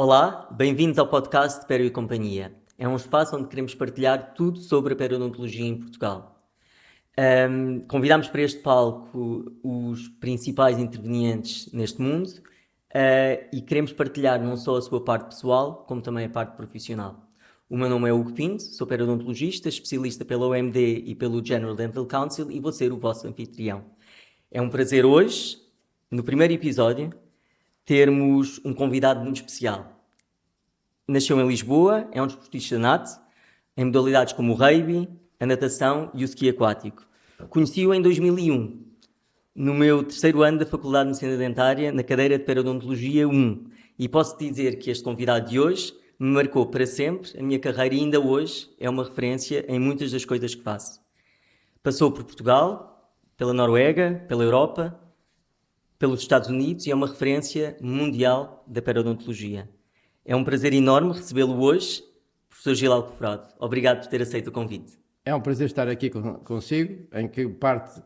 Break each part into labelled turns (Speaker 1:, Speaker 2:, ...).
Speaker 1: Olá, bem-vindos ao podcast de Pério e Companhia. É um espaço onde queremos partilhar tudo sobre a periodontologia em Portugal. Convidamos para este palco os principais intervenientes neste mundo e queremos partilhar não só a sua parte pessoal, como também a parte profissional. O meu nome é Hugo Pinto, sou periodontologista, especialista pela OMD e pelo General Dental Council e vou ser o vosso anfitrião. É um prazer hoje, no primeiro episódio, termos um convidado muito especial. Nasceu em Lisboa, é um desportista nato, em modalidades como o rugby, a natação e o ski aquático. Conheci-o em 2001, no meu terceiro ano da Faculdade de Medicina Dentária, na cadeira de Periodontologia 1. E posso dizer que este convidado de hoje me marcou para sempre a minha carreira e ainda hoje é uma referência em muitas das coisas que faço. Passou por Portugal, pela Noruega, pela Europa, pelos Estados Unidos e é uma referência mundial da periodontologia. É um prazer enorme recebê-lo hoje, professor Gil Alcoforado. Obrigado por ter aceito o convite.
Speaker 2: É um prazer estar aqui consigo, em que parte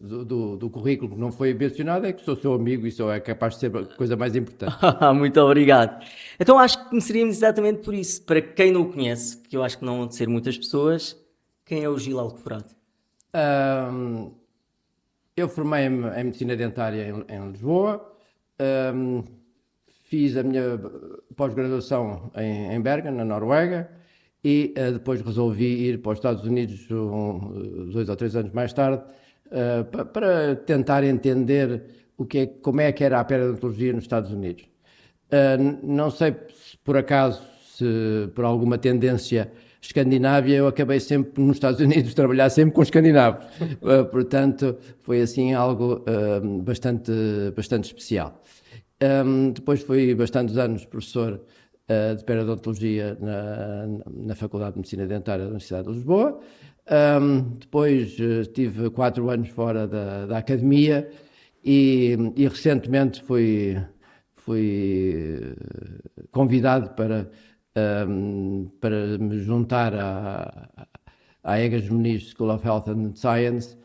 Speaker 2: do currículo que não foi mencionado é que sou seu amigo e isso é capaz de ser a coisa mais importante.
Speaker 1: Muito obrigado. Então acho que começaríamos exatamente por isso. Para quem não o conhece, que eu acho que não vão ser muitas pessoas, quem é o Gil Alcoforado?
Speaker 2: Eu formei-me em Medicina Dentária em Lisboa, fiz a minha pós-graduação em Bergen, na Noruega, e depois resolvi ir para os Estados Unidos 2 ou 3 anos mais tarde para tentar entender como é que era a periodontologia nos Estados Unidos. Não sei se por acaso, se por alguma tendência escandinávia, eu acabei sempre nos Estados Unidos trabalhar sempre com escandinavos. Portanto, foi assim algo bastante especial. Depois fui bastantes anos professor de periodontologia na Faculdade de Medicina Dentária da Universidade de Lisboa. Depois tive 4 anos fora da academia e recentemente fui convidado para me juntar à Egas Muniz School of Health and Science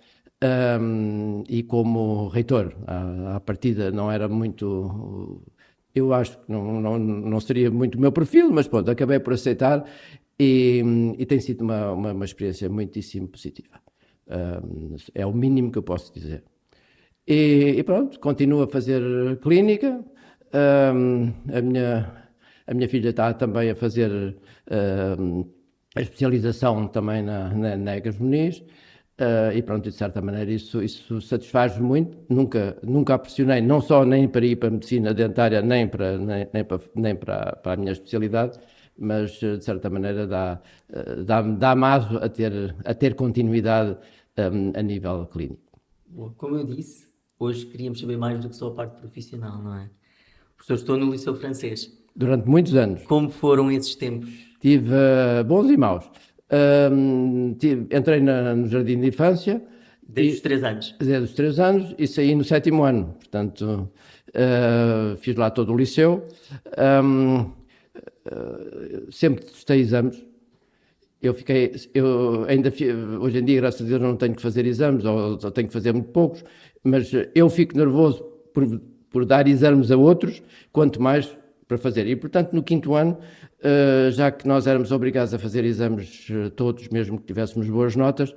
Speaker 2: e como reitor. À partida não era muito... Eu acho que não seria muito o meu perfil, mas pronto, acabei por aceitar e tem sido uma experiência muitíssimo positiva. É o mínimo que eu posso dizer. E pronto, continuo a fazer clínica. A minha filha está também a fazer a especialização também na Egas Muniz. E pronto, de certa maneira isso satisfaz-me muito. Nunca a pressionei, não só nem para ir para a medicina dentária, nem para a minha especialidade, mas de certa maneira dá-me aso a ter continuidade a nível clínico.
Speaker 1: Como eu disse, hoje queríamos saber mais do que só a parte profissional, não é? Professor, estou no Liceu Francês.
Speaker 2: Durante muitos anos.
Speaker 1: Como foram esses tempos?
Speaker 2: Tive bons e maus. Entrei no jardim de infância.
Speaker 1: Desde os 3 anos?
Speaker 2: Desde os 3 anos e saí no 7º ano. Portanto, fiz lá todo o liceu. Sempre testei exames. Hoje em dia, graças a Deus, não tenho que fazer exames, ou tenho que fazer muito poucos, mas eu fico nervoso por dar exames a outros, quanto mais para fazer. E, portanto, no 5º ano, já que nós éramos obrigados a fazer exames todos, mesmo que tivéssemos boas notas,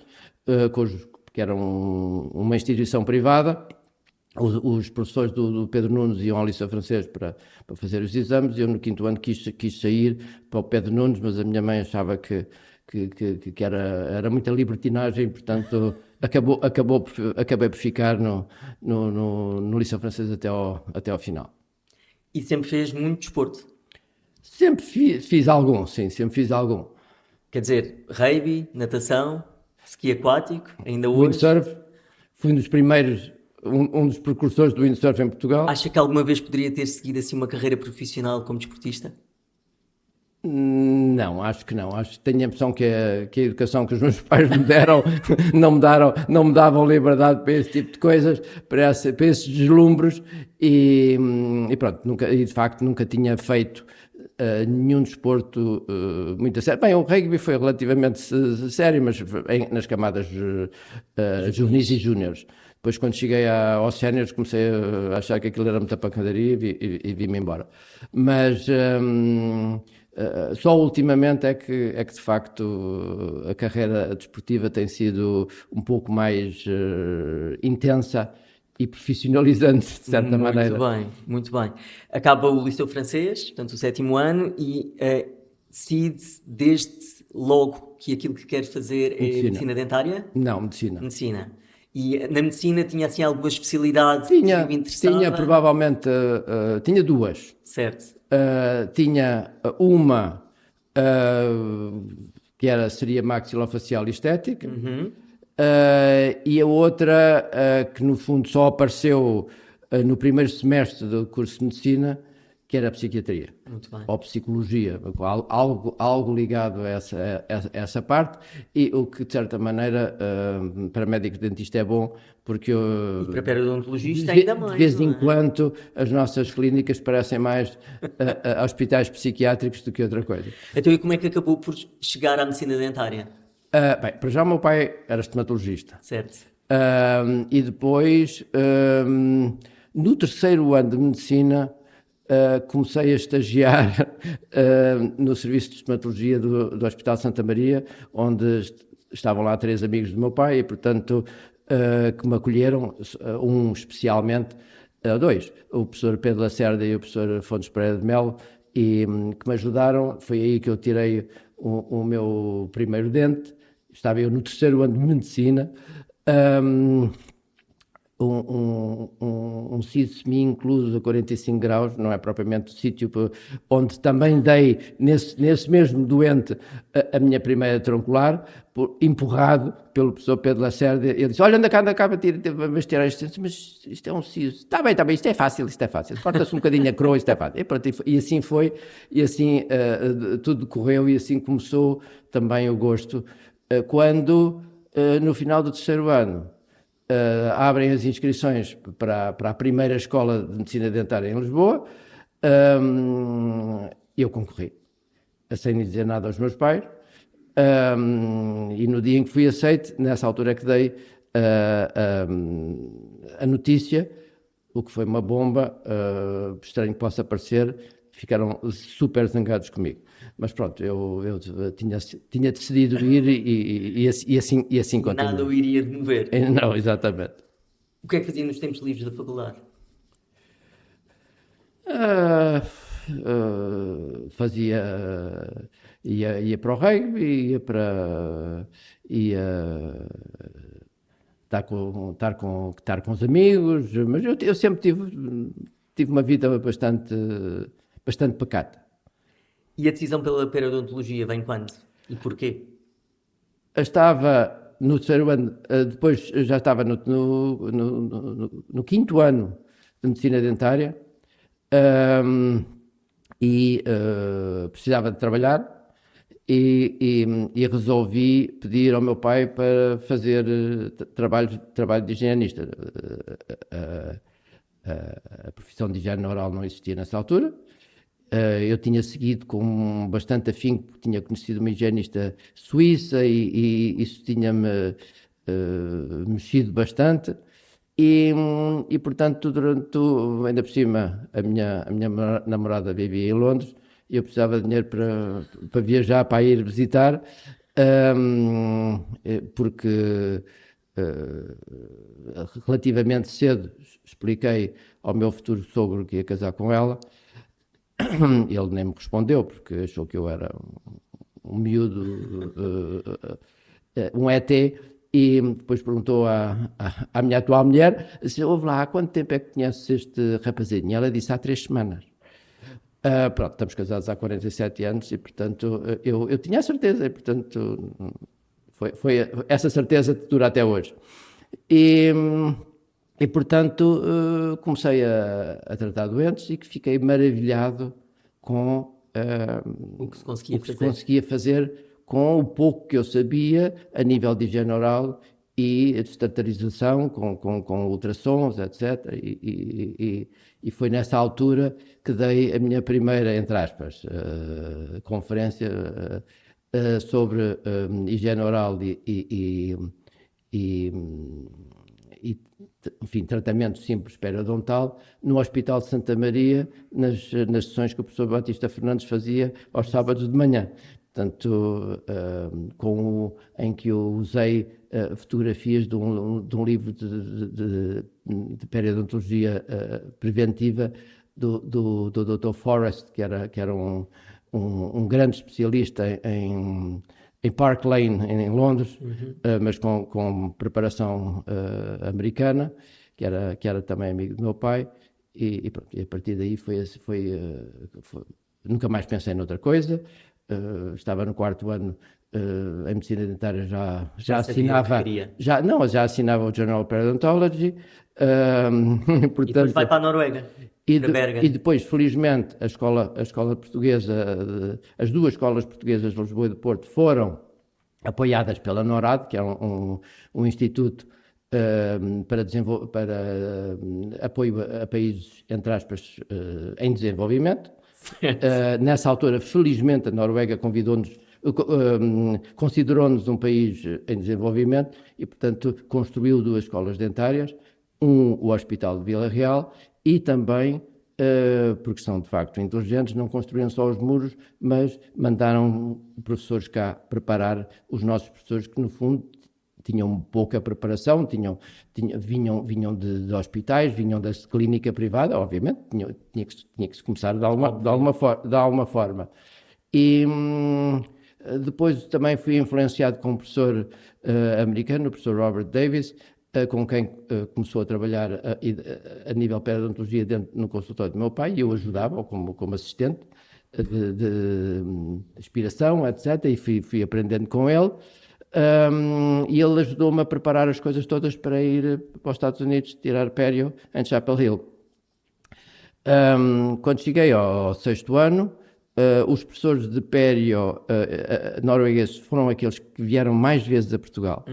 Speaker 2: porque era uma instituição privada, os professores do Pedro Nunes iam ao Liceu Francês para fazer os exames. Eu no 5º ano quis sair para o Pedro Nunes, mas a minha mãe achava que era muita libertinagem, portanto acabei por ficar no Liceu Francês até ao final.
Speaker 1: E sempre fez muito desporto?
Speaker 2: Sempre fiz algum, sim, sempre fiz algum.
Speaker 1: Quer dizer, rugby, natação, ski aquático, ainda hoje?
Speaker 2: Windsurf, fui um dos primeiros, um dos precursores do windsurf em Portugal.
Speaker 1: Acha que alguma vez poderia ter seguido assim uma carreira profissional como desportista?
Speaker 2: Não, acho que não. Acho que tenho a impressão que a educação que os meus pais me deram não me davam liberdade para esse tipo de coisas, para esses deslumbres e pronto, de facto nunca tinha feito nenhum desporto muito a sério. Bem, o rugby foi relativamente sério, mas nas camadas juvenis e júniores. Depois, quando cheguei aos séniores, comecei a achar que aquilo era muita pancadaria e vim-me embora. Mas só ultimamente é que de facto a carreira desportiva tem sido um pouco mais intensa e profissionalizante, de certa maneira.
Speaker 1: Muito bem. Acaba o Liceu Francês, portanto o 7º ano, e decide desde logo que aquilo que quer fazer é medicina dentária?
Speaker 2: Não, medicina.
Speaker 1: Medicina. E na medicina tinha assim alguma especialidade que o interessava?
Speaker 2: Tinha provavelmente, tinha duas.
Speaker 1: Certo.
Speaker 2: Tinha uma que seria maxilofacial e estética, e a outra que no fundo só apareceu no primeiro semestre do curso de medicina, que era a psiquiatria.
Speaker 1: Muito bem.
Speaker 2: Ou psicologia, algo ligado a essa parte, e o que de certa maneira para médico dentista é bom, porque
Speaker 1: E para periodontologista ainda mais,
Speaker 2: de vez em
Speaker 1: não é?
Speaker 2: quando as nossas clínicas parecem mais hospitais psiquiátricos do que outra coisa.
Speaker 1: Então e como é que acabou por chegar à medicina dentária?
Speaker 2: Bem, para já o meu pai era estomatologista.
Speaker 1: Certo.
Speaker 2: E depois, no terceiro ano de medicina, comecei a estagiar no serviço de estomatologia do Hospital Santa Maria, onde estavam lá 3 amigos do meu pai e, portanto, que me acolheram, um especialmente, 2, o professor Pedro Lacerda e o professor Fontes Pereira de Melo, e que me ajudaram. Foi aí que eu tirei o meu primeiro dente. Estava eu no terceiro ano de medicina. Um siso semi-incluso a 45 graus, não é propriamente o sítio onde também dei, nesse mesmo doente, a minha primeira troncular, empurrado pelo professor Pedro Lacerda. Ele disse: olha, anda cá, vamos tirar isto. Mas isto é um siso. Está bem, isto é fácil. Corta-se um bocadinho a coroa, isto é fácil. E assim foi, e assim tudo correu, e assim começou também o gosto. Quando, no final do terceiro ano, abrem as inscrições para a primeira escola de medicina dentária em Lisboa, eu concorri, sem dizer nada aos meus pais, e no dia em que fui aceito, nessa altura é que dei a notícia, o que foi uma bomba, estranho que possa parecer, ficaram super zangados comigo. Mas pronto, eu tinha decidido ir e assim continuei.
Speaker 1: Nada o iria demover.
Speaker 2: Não, exatamente.
Speaker 1: O que é que fazia nos tempos livres da faculdade?
Speaker 2: Ia para o rugby, ia estar com os amigos, mas eu sempre tive uma vida bastante pacata.
Speaker 1: E a decisão pela periodontologia vem quando? E porquê?
Speaker 2: Eu estava no terceiro ano, depois eu já estava no 5º ano de medicina dentária, e precisava de trabalhar, e resolvi pedir ao meu pai para fazer trabalho de higienista. A profissão de higiene oral não existia nessa altura. Eu tinha seguido com bastante afinco, porque tinha conhecido uma higienista suíça e isso tinha-me mexido bastante. E portanto, ainda por cima, a minha namorada vivia em Londres e eu precisava de dinheiro para viajar, para ir visitar, porque relativamente cedo expliquei ao meu futuro sogro que ia casar com ela. Ele nem me respondeu, porque achou que eu era um miúdo, um ET, e depois perguntou à minha atual mulher, disse: ouve lá, há quanto tempo é que conheces este rapazinho? E ela disse: há 3 semanas. Pronto, estamos casados há 47 anos e, portanto, eu tinha a certeza, e, portanto, foi essa certeza que dura até hoje. E portanto, comecei a tratar doentes e que fiquei maravilhado com
Speaker 1: O que se conseguia
Speaker 2: conseguia fazer com o pouco que eu sabia a nível de higiene oral e de estatarização, com ultrassons, etc. E foi nessa altura que dei a minha primeira, entre aspas, conferência sobre higiene oral e enfim, tratamento simples periodontal no Hospital de Santa Maria, nas sessões que o professor Batista Fernandes fazia aos sábados de manhã. Portanto, em que eu usei fotografias de um livro de periodontologia preventiva do Dr. Forrest, que era um grande especialista em Park Lane, em Londres, mas com preparação americana, que era também amigo do meu pai, e pronto, e a partir daí nunca mais pensei noutra coisa. Estava no 4º ano em medicina dentária, já assinava, já assinava o Journal of Periodontology.
Speaker 1: Portanto, e depois vai para a Noruega.
Speaker 2: E depois, felizmente, a escola portuguesa, as duas escolas portuguesas de Lisboa e do Porto foram apoiadas pela NORAD, que é um instituto para apoio a países, entre aspas, em desenvolvimento. Nessa altura, felizmente, a Noruega considerou-nos um país em desenvolvimento e, portanto, construiu 2 escolas dentárias, o Hospital de Vila Real e também, porque são de facto inteligentes, não construíram só os muros, mas mandaram professores cá preparar os nossos professores que, no fundo, tinham pouca preparação, vinham de hospitais, vinham da clínica privada, obviamente, tinha que se começar de alguma forma. E depois também fui influenciado com um professor americano, o professor Robert Davis, com quem começou a trabalhar a nível de periodontologia no consultório do meu pai, e eu ajudava como assistente de inspiração, etc., e fui aprendendo com ele. E ele ajudou-me a preparar as coisas todas para ir para os Estados Unidos tirar pério em Chapel Hill. Quando cheguei ao 6º ano, os professores de pério noruegueses foram aqueles que vieram mais vezes a Portugal.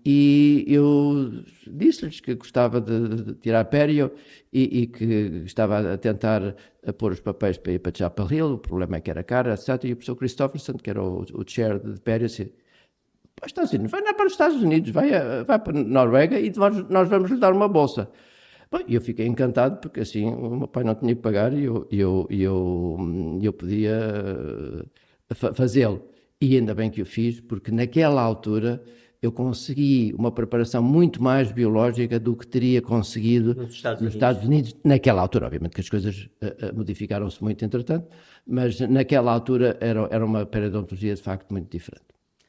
Speaker 2: E eu disse-lhes que gostava de tirar pério e que estava a tentar pôr os papéis para ir para Chapel Hill. O problema é que era caro, etc. E o professor Christopherson, que era o chair de pério, disse: vai para os Estados Unidos, vai para a Noruega e nós vamos lhe dar uma bolsa. Bom, eu fiquei encantado, porque assim o meu pai não tinha que pagar e eu podia fazê-lo. E ainda bem que o fiz, porque naquela altura eu consegui uma preparação muito mais biológica do que teria conseguido nos Estados Unidos. Naquela altura, obviamente que as coisas modificaram-se muito entretanto, mas naquela altura era uma periodontologia de facto muito diferente.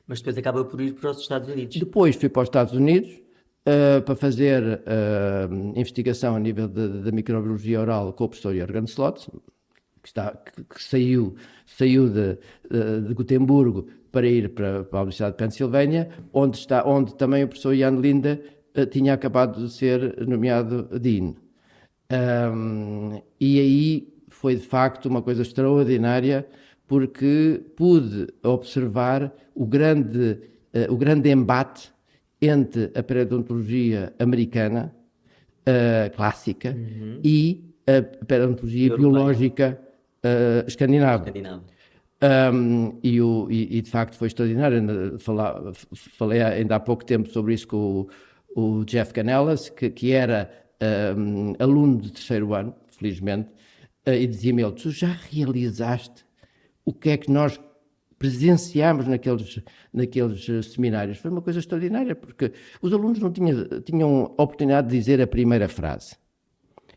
Speaker 1: Mas depois acaba por ir para os Estados Unidos.
Speaker 2: Depois fui para os Estados Unidos para fazer investigação a nível da microbiologia oral com o professor Jürgen Slotz, que saiu de Gotemburgo para ir para a Universidade de Pensilvânia, onde também o professor Jan Linde tinha acabado de ser nomeado Dean. E aí foi de facto uma coisa extraordinária, porque pude observar o grande embate entre a periodontologia americana clássica e a periodontologia biológica escandinava. E de facto foi extraordinário. Falei ainda há pouco tempo sobre isso com o Jeff Canellas, que era aluno de 3º ano, felizmente, e dizia-me ele: tu já realizaste o que é que nós presenciámos naqueles seminários? Foi uma coisa extraordinária, porque os alunos não tinham a oportunidade de dizer a primeira frase.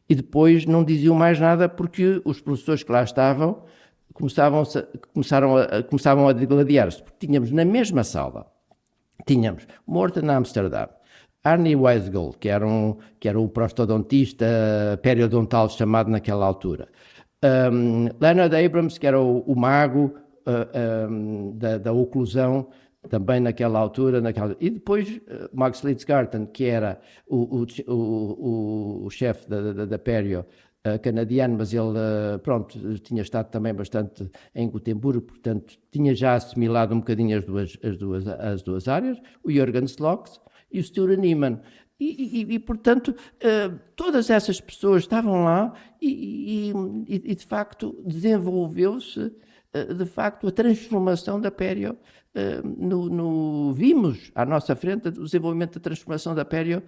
Speaker 2: E depois não diziam mais nada, porque os professores que lá estavam começavam a degladiar-se. Porque tínhamos na mesma sala, tínhamos Morten Amsterdam, Arnie Weisgall, que era o prostodontista periodontal chamado naquela altura, Leonard Abrams, que era o mago da oclusão, também naquela altura, e depois Max Litzgarten, que era o chefe da Perio canadiano, mas ele tinha estado também bastante em Gotemburgo, portanto tinha já assimilado um bocadinho as duas áreas, o Jürgen Slotz e o Sture Niemann. E portanto, todas essas pessoas estavam lá e de facto desenvolveu-se de facto, a transformação da Pério. Vimos à nossa frente o desenvolvimento da transformação da Pério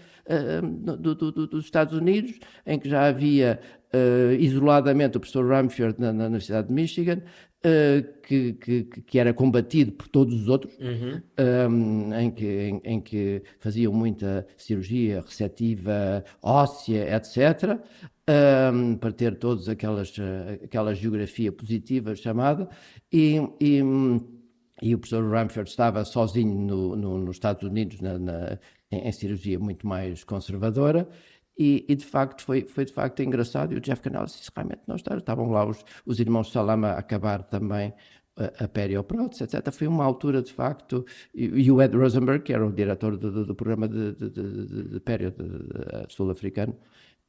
Speaker 2: dos Estados Unidos, em que já havia isoladamente o professor Rumford na Universidade de Michigan, que era combatido por todos os outros, em que faziam muita cirurgia receptiva, óssea, etc., para ter todas aquela geografia positiva chamada, e o professor Rumford estava sozinho nos Estados Unidos em cirurgia muito mais conservadora, e de facto foi de facto engraçado. E o Jeff Canales disse: realmente não estavam lá os irmãos Salama a acabar também a perioprótese, etc. Foi uma altura de facto, e o Ed Rosenberg, que era o diretor do programa de pério sul-africano,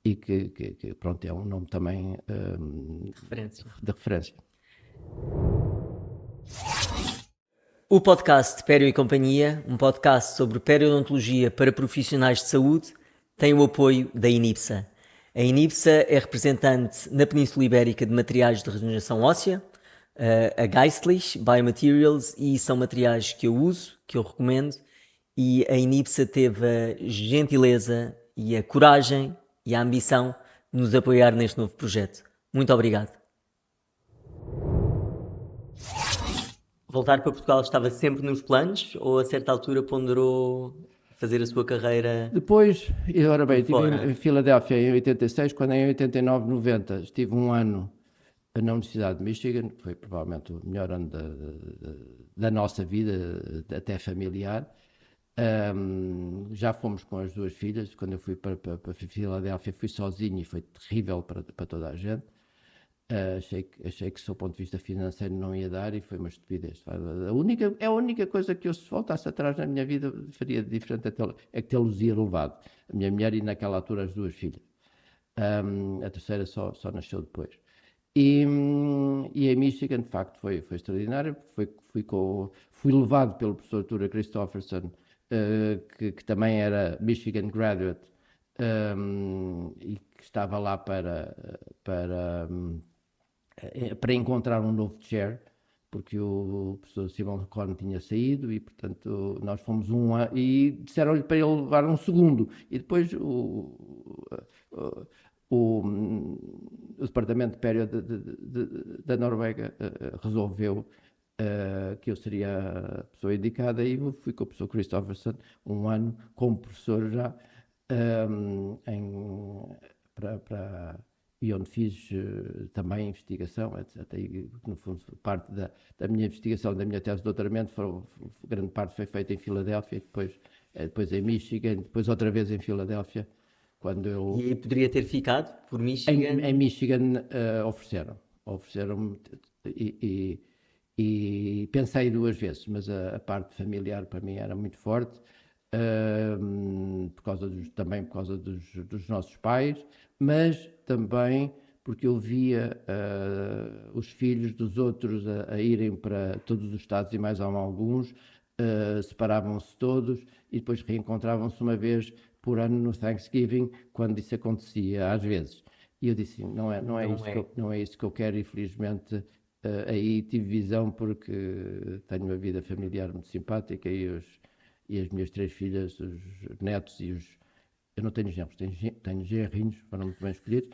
Speaker 2: e que pronto, é um nome também de referência.
Speaker 1: O podcast Pério e Companhia, um podcast sobre periodontologia para profissionais de saúde, tem o apoio da INIPSA. A INIPSA é representante na Península Ibérica de materiais de regeneração óssea, a Geistlich Biomaterials, e são materiais que eu uso, que eu recomendo, e a INIPSA teve a gentileza e a coragem e a ambição de nos apoiar neste novo projeto. Muito obrigado. Voltar para Portugal estava sempre nos planos ou a certa altura ponderou fazer a sua carreira?
Speaker 2: Depois, ora bem, estive em Filadélfia em 86, quando em 89, 90 estive um ano na Universidade de Michigan, que foi provavelmente o melhor ano da nossa vida, até familiar. Já fomos com as duas filhas. Quando eu fui para Filadélfia, fui sozinho e foi terrível para toda a gente. Achei que, do ponto de vista financeiro, não ia dar, e foi uma estupidez. A única coisa que eu, se voltasse atrás na minha vida, faria de diferente é que tê-los ia levado. A minha mulher e, naquela altura, as duas filhas. A terceira só nasceu depois. E em Michigan, de facto, foi extraordinário. Fui levado pelo professor Tura Christofferson, que também era Michigan graduate, e que estava lá para encontrar um novo chair, porque o professor Simon Cohn tinha saído, e portanto nós fomos e disseram-lhe para ele levar um segundo, e depois o departamento de pério da Noruega resolveu que eu seria a pessoa indicada, e eu fui com o professor Christofferson um ano como professor já, e onde fiz também investigação, etc. E, no fundo, parte da minha investigação, da minha tese de doutoramento, grande parte foi feita em Filadélfia, depois em Michigan, depois outra vez em Filadélfia.
Speaker 1: E aí poderia ter ficado por Michigan?
Speaker 2: Em Michigan ofereceram-me, e pensei duas vezes, mas a parte familiar para mim era muito forte, também por causa dos nossos pais, mas também porque eu via os filhos dos outros a irem para todos os estados, e mais alguns, separavam-se todos e depois reencontravam-se uma vez por ano no Thanksgiving, quando isso acontecia às vezes. E eu disse: não é isso que eu quero, e felizmente aí tive visão, porque tenho uma vida familiar muito simpática, e as minhas três filhas, os netos eu não tenho genros, tenho genrinhos, foram muito bem escolhidos,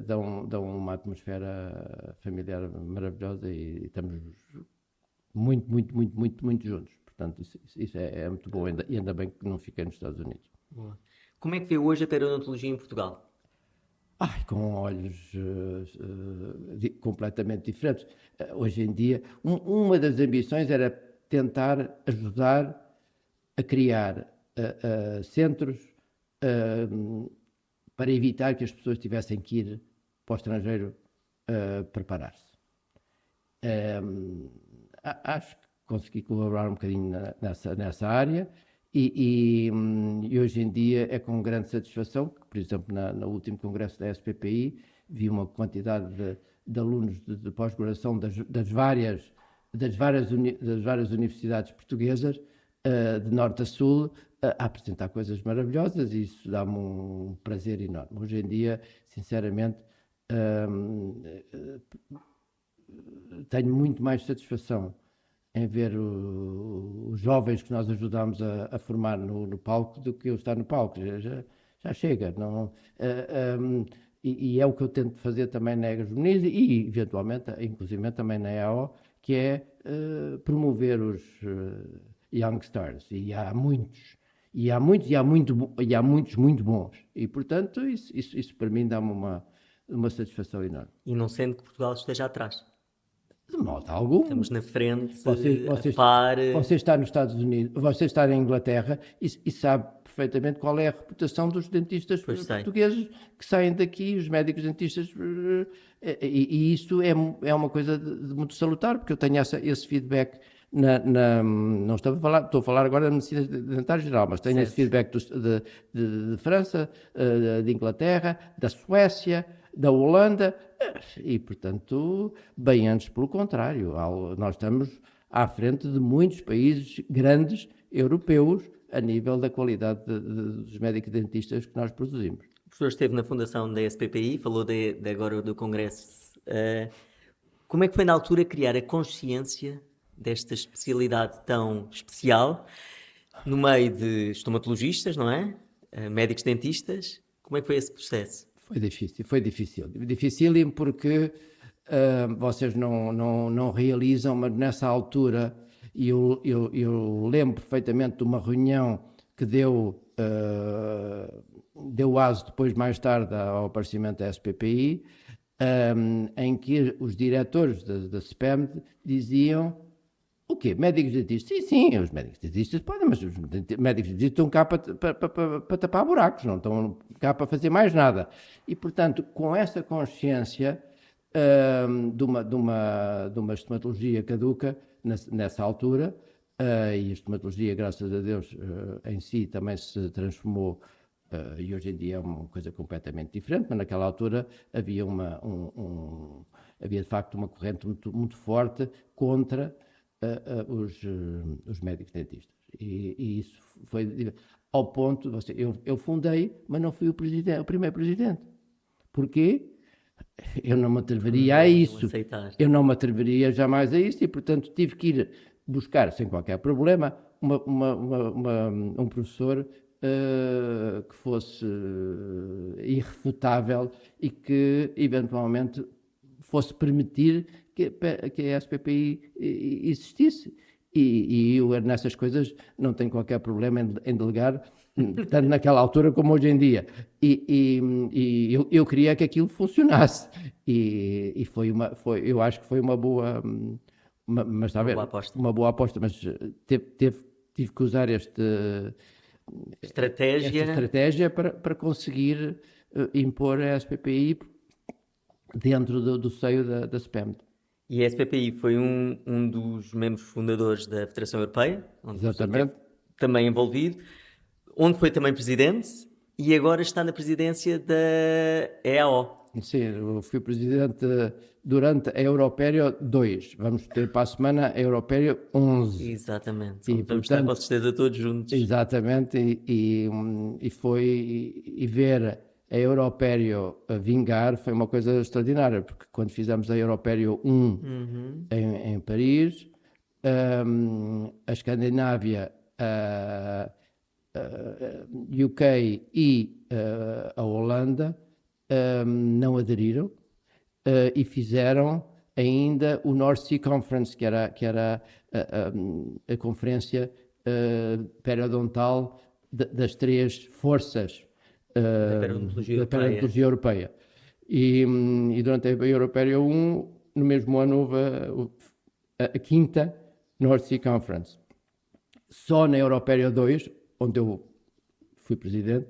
Speaker 2: dão uma atmosfera familiar maravilhosa, e estamos muito, muito, muito, muito, muito juntos. Portanto, isso é muito bom, e ainda bem que não fiquei nos Estados Unidos.
Speaker 1: Boa. Como é que vê hoje a periodontologia em Portugal?
Speaker 2: Com olhos completamente diferentes. Hoje em dia, uma das ambições era tentar ajudar a criar centros para evitar que as pessoas tivessem que ir para o estrangeiro preparar-se. Acho que consegui colaborar um bocadinho nessa área, e hoje em dia é com grande satisfação que, por exemplo, no último congresso da SPPI, vi uma quantidade de alunos de pós-graduação das várias universidades portuguesas, de norte a sul, a apresentar coisas maravilhosas, e isso dá-me um prazer enorme. Hoje em dia, sinceramente, tenho muito mais satisfação em ver os jovens que nós ajudamos a formar no palco do que eu estar no palco. Já chega. Não, e é o que eu tento fazer também na Egas Juvenis e, eventualmente, inclusive também na EAO, que é promover os young stars. E há muitos. E há muitos muito bons. E, portanto, isso para mim dá-me uma satisfação enorme.
Speaker 1: E não sendo que Portugal esteja atrás.
Speaker 2: De modo algum.
Speaker 1: Estamos na frente,
Speaker 2: Você
Speaker 1: a par.
Speaker 2: está nos Estados Unidos, você está em Inglaterra e sabe perfeitamente qual é a reputação dos dentistas portugueses que saem daqui, os médicos dentistas, e isso é uma coisa de muito salutar, porque eu tenho esse feedback. Não estou a falar agora da medicina dentária geral, mas tenho esse feedback de França, de Inglaterra, da Suécia, da Holanda, e portanto, bem antes pelo contrário, nós estamos à frente de muitos países grandes europeus a nível da qualidade dos médicos dentistas que nós produzimos.
Speaker 1: O professor esteve na fundação da SPPI, falou de agora do Congresso. Como é que foi na altura criar a consciência desta especialidade tão especial no meio de estomatologistas, não é? Médicos dentistas. Como é que foi esse processo?
Speaker 2: Foi difícil. Dificílimo porque vocês não realizam, mas nessa altura, eu lembro perfeitamente de uma reunião que deu aso depois, mais tarde, ao aparecimento da SPPI, em que os diretores da SPEMD diziam: o quê? Médicos dentistas? Sim, os médicos dentistas podem, mas os médicos dentistas estão cá para tapar buracos, não estão cá para fazer mais nada. E, portanto, com essa consciência de uma estomatologia caduca, nessa altura, e a estomatologia, graças a Deus, em si também se transformou, e hoje em dia é uma coisa completamente diferente, mas naquela altura havia havia de facto uma corrente muito forte contra os médicos dentistas. E isso foi ao ponto, eu fundei, mas não fui o primeiro presidente. Porquê? Eu não me atreveria a isso. Eu não me atreveria jamais a isso e, portanto, tive que ir buscar, sem qualquer problema, um professor que fosse irrefutável e que, eventualmente, fosse permitir que a SPPI existisse. E eu, nessas coisas, não tenho qualquer problema em delegar, tanto naquela altura como hoje em dia. E eu queria que aquilo funcionasse. E eu acho que foi uma boa... Mas está a ver? Uma boa aposta. Mas tive que usar esta estratégia para conseguir impor a SPPI dentro do seio da SPEMD.
Speaker 1: E a SPPI foi um dos membros fundadores da Federação Europeia, onde
Speaker 2: exatamente,
Speaker 1: também envolvido, onde foi também presidente e agora está na presidência da EAO.
Speaker 2: Sim, eu fui presidente durante a Europério 2. Vamos ter para a semana a Europério 11.
Speaker 1: Exatamente. E, vamos estar com certeza todos juntos.
Speaker 2: Exatamente. E ver a Europério vingar foi uma coisa extraordinária, porque quando fizemos a Europério 1 em Paris, a Escandinávia, UK e a Holanda não aderiram e fizeram ainda o North Sea Conference, que era a conferência periodontal das três forças da Perodontologia Europeia. E durante a Europério 1, no mesmo ano, houve a quinta North Sea Conference. Só na Europério 2, onde eu fui presidente,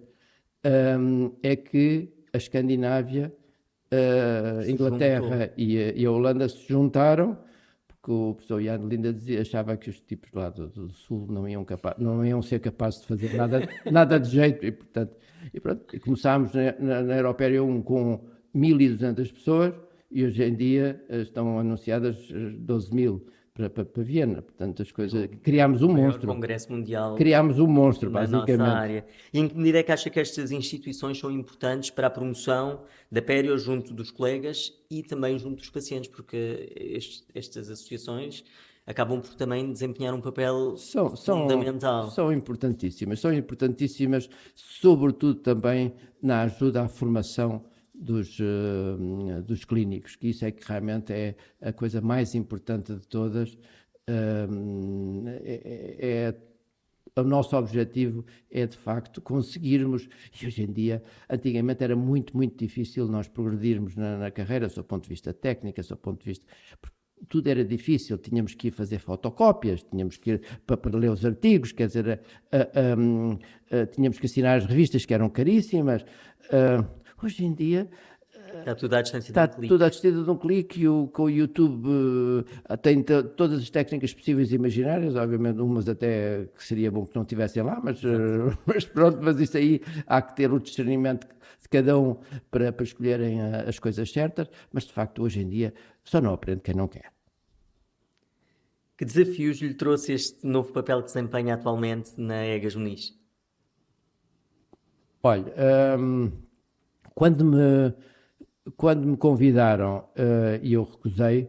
Speaker 2: é que a Escandinávia, a Inglaterra e a Holanda se juntaram, porque o professor Jan Linda achava que os tipos lá do Sul não iam ser capazes de fazer nada de jeito, e começámos na Européria 1 com 1.200 pessoas, e hoje em dia estão anunciadas 12.000 para Viena. Portanto, as coisas. Criámos um
Speaker 1: maior
Speaker 2: monstro.
Speaker 1: congresso mundial
Speaker 2: Criámos um monstro,
Speaker 1: na nossa
Speaker 2: basicamente.
Speaker 1: área. E em que medida é que acha que estas instituições são importantes para a promoção da pério junto dos colegas e também junto dos pacientes? Porque estas associações acabam por também desempenhar um papel fundamental.
Speaker 2: São importantíssimas, sobretudo também na ajuda à formação dos clínicos, que isso é que realmente é a coisa mais importante de todas. O nosso objetivo é, de facto, conseguirmos, e hoje em dia, antigamente era muito, muito difícil nós progredirmos na carreira, do ponto de vista técnico, do ponto de vista... Tudo era difícil, tínhamos que ir fazer fotocópias, tínhamos que ir para ler os artigos, quer dizer, tínhamos que assinar as revistas que eram caríssimas. Hoje em dia
Speaker 1: Está tudo à distância de
Speaker 2: está
Speaker 1: um clique.
Speaker 2: tudo à distância de um clique, com o YouTube tem todas as técnicas possíveis e imaginárias, obviamente umas até que seria bom que não tivessem lá, mas pronto, mas isso aí há que ter o discernimento de cada um para escolherem as coisas certas, mas de facto hoje em dia só não aprende quem não quer.
Speaker 1: Que desafios lhe trouxe este novo papel que desempenha atualmente na Egas Muniz?
Speaker 2: Olha, quando me convidaram e eu recusei,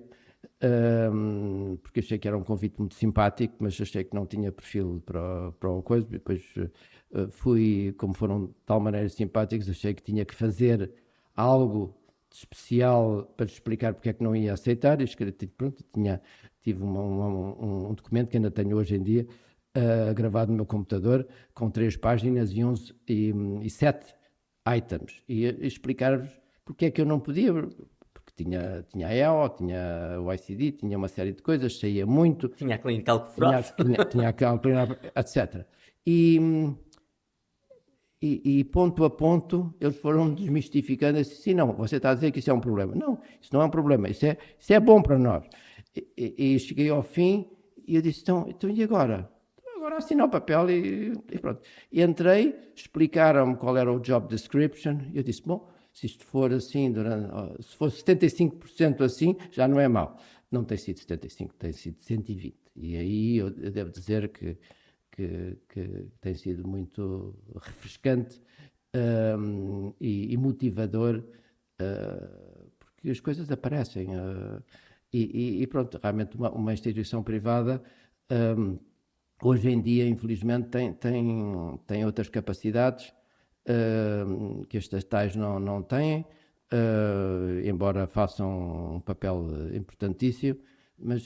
Speaker 2: porque achei que era um convite muito simpático, mas achei que não tinha perfil para o coisa, depois fui, como foram de tal maneira simpáticos, achei que tinha que fazer algo de especial para explicar porque é que não ia aceitar, e escrevi, pronto, tive um documento que ainda tenho hoje em dia, gravado no meu computador, com 3 páginas e 7 items, e explicar-vos porque é que eu não podia, porque tinha a EO, tinha o ICD, tinha uma série de coisas, saía muito.
Speaker 1: Tinha a clínica algo furado.
Speaker 2: Tinha a clínica, etc. E ponto a ponto, eles foram desmistificando assim, sim, não, você está a dizer que isso é um problema. Não, isso não é um problema, isso é bom para nós. E cheguei ao fim e eu disse, então e agora? Agora assina o papel e pronto. E entrei, explicaram-me qual era o job description, e eu disse, bom, se isto for assim, se for 75% assim, já não é mau. Não tem sido 75%, tem sido 120%. E aí eu devo dizer que tem sido muito refrescante e motivador, porque as coisas aparecem. E pronto, realmente uma instituição privada, hoje em dia, infelizmente, tem outras capacidades que estas tais não têm, embora façam um papel importantíssimo, mas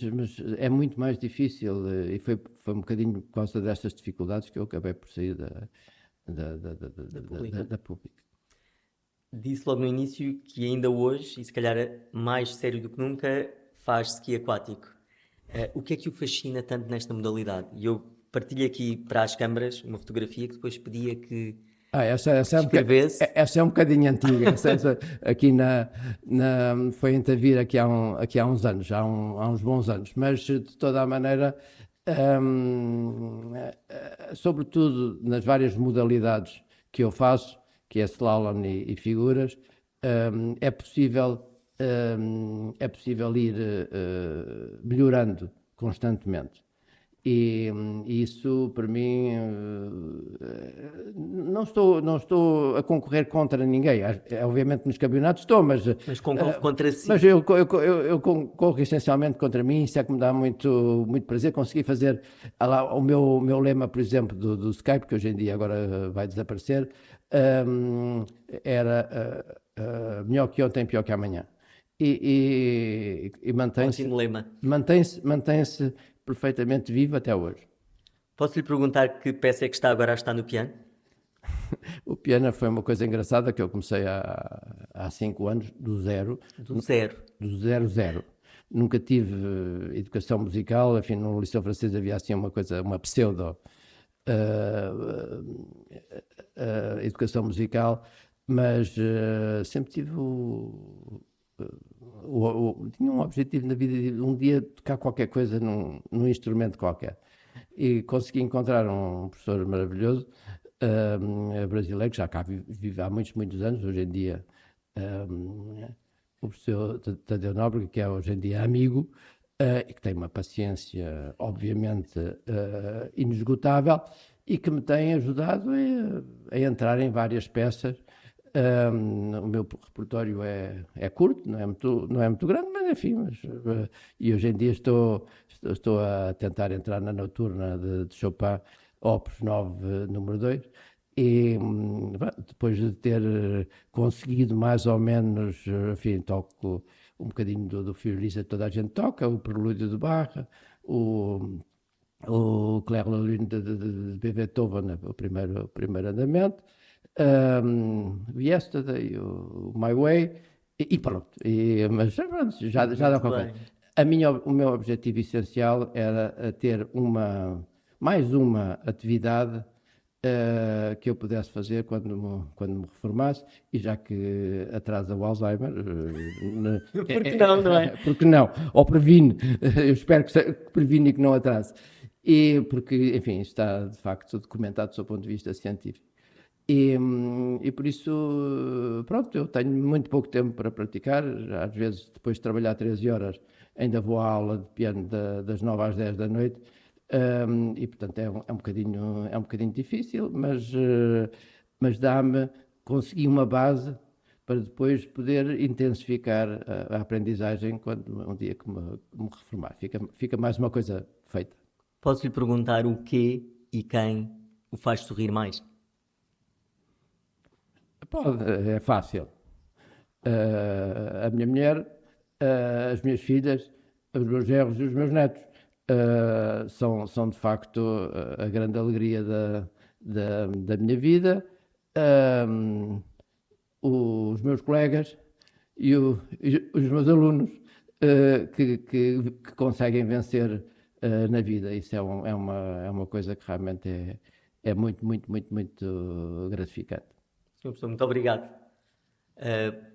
Speaker 2: é muito mais difícil, e foi um bocadinho por causa destas dificuldades que eu acabei por sair da pública.
Speaker 1: Disse logo no início que ainda hoje, e se calhar mais sério do que nunca, faz ski aquático. O que é que o fascina tanto nesta modalidade? E eu partilho aqui para as câmaras uma fotografia que depois pedia que
Speaker 2: essa
Speaker 1: escrevesse.
Speaker 2: Essa é um bocadinho antiga. Essa aqui foi em Tavira aqui há uns anos, há uns bons anos. Mas, de toda a maneira, sobretudo nas várias modalidades que eu faço, que é slalom e figuras, é possível ir melhorando constantemente. E isso, para mim, não estou a concorrer contra ninguém. Obviamente nos campeonatos estou, mas
Speaker 1: concorre contra si.
Speaker 2: Mas eu concorro essencialmente contra mim. Isso é que me dá muito, muito prazer conseguir fazer. Lá, o meu lema, por exemplo, do Skype, que hoje em dia agora vai desaparecer, era melhor que ontem, pior que amanhã. E mantém-se perfeitamente vivo até hoje.
Speaker 1: Posso lhe perguntar que peça é que está agora a estar no piano?
Speaker 2: O piano foi uma coisa engraçada que eu comecei há 5 anos, do zero.
Speaker 1: Do zero.
Speaker 2: Do zero. Nunca tive educação musical, enfim, no Liceu Francês havia assim uma pseudo educação musical, mas sempre tive tinha um objetivo na vida de um dia tocar qualquer coisa num instrumento qualquer. E consegui encontrar um professor maravilhoso, brasileiro, que já cá vive há muitos, muitos anos, hoje em dia, o professor Tadeu Nóbrega, que é hoje em dia amigo, e que tem uma paciência, obviamente, inesgotável e que me tem ajudado a entrar em várias peças. O meu repertório é curto, não é muito grande, mas enfim, e hoje em dia estou a tentar entrar na noturna de Chopin, Opus 9, número 2, e depois de ter conseguido mais ou menos, enfim, toco um bocadinho do Fiorista, toda a gente toca, o Prelúdio de Bach, o, o Clair de Lune de Beethoven, né, o primeiro andamento, Yesterday, o My Way, e pronto. Mas pronto, já dá
Speaker 1: Muito
Speaker 2: qualquer
Speaker 1: bem.
Speaker 2: coisa. O meu objetivo essencial era ter mais uma atividade que eu pudesse fazer quando me reformasse, e já que atrasa o Alzheimer,
Speaker 1: Porque não, não é?
Speaker 2: porque não? Ou previne, eu espero que previne e que não atrase. E porque, enfim, está de facto documentado do seu ponto de vista científico. E por isso, pronto, eu tenho muito pouco tempo para praticar. Às vezes, depois de trabalhar 13 horas, ainda vou à aula de piano das 9 às 10 da noite. E portanto é um bocadinho difícil, mas consegui uma base para depois poder intensificar a aprendizagem quando um dia que me reformar. Fica mais uma coisa feita.
Speaker 1: Posso lhe perguntar o quê e quem o faz sorrir mais?
Speaker 2: Pode, é fácil. A minha mulher, as minhas filhas, os meus genros e os meus netos são de facto a grande alegria da minha vida. Um, os meus colegas e os meus alunos que conseguem vencer na vida. Isso é uma coisa que realmente é muito, muito, muito, muito gratificante.
Speaker 1: Sr. Professor, muito obrigado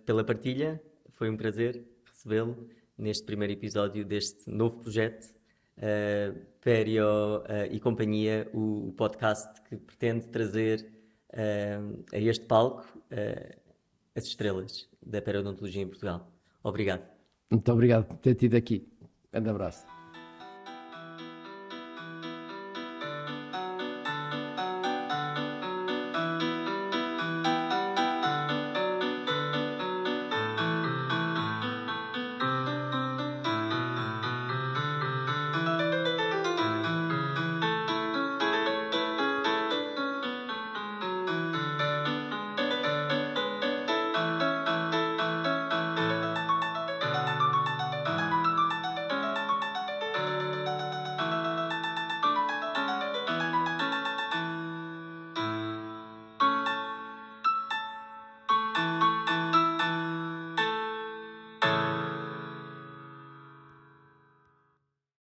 Speaker 1: pela partilha. Foi um prazer recebê-lo neste primeiro episódio deste novo projeto, Pério e Companhia, o podcast que pretende trazer a este palco as estrelas da periodontologia em Portugal. Obrigado.
Speaker 2: Muito obrigado por ter tido aqui. Um grande abraço.